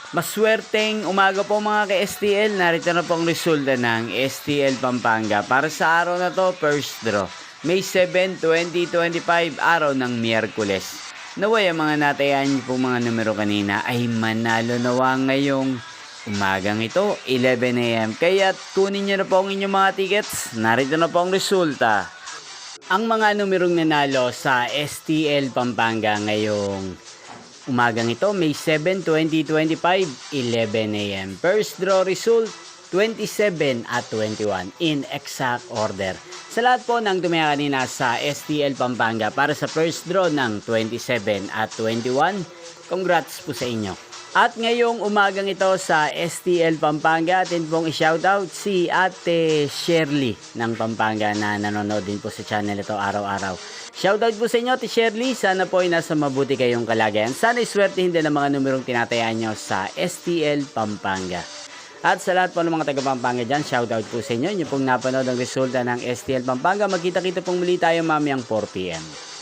Maswerteng umaga po mga ka-STL. Narito na po ang resulta ng STL Pampanga. Para sa araw na to, first draw. May 7, 2025, araw ng Miyerkules. Naway ang mga natayan niyo po mga numero kanina ay manalo nawa ngayong umagang ito, 11 AM. Kaya kunin niyo na po ang inyong mga tickets. Narito na po ang resulta. Ang mga numerong nanalo sa STL Pampanga ngayong umagang ito, May 7, 2025, 11 AM. First draw result, 27 at 21 in exact order. Sa lahat po ng tumaya kanina sa STL Pampanga para sa first draw ng 27 at 21, congrats po sa inyo. At ngayong umagang ito sa STL Pampanga, atin pong i-shoutout si Ate Shirley ng Pampanga na nanonood din po sa channel ito araw-araw. Shoutout po sa inyo, Ate Shirley. Sana po ay nasa mabuti kayong kalagayan. Sana iswertihin din ang mga numerong tinatayaan nyo sa STL Pampanga. At sa lahat po ng mga taga-Pampanga dyan, shoutout po sa inyo. Inyo pong napanood ang resulta ng STL Pampanga. Magkita-kita pong muli tayo mamayang 4 PM.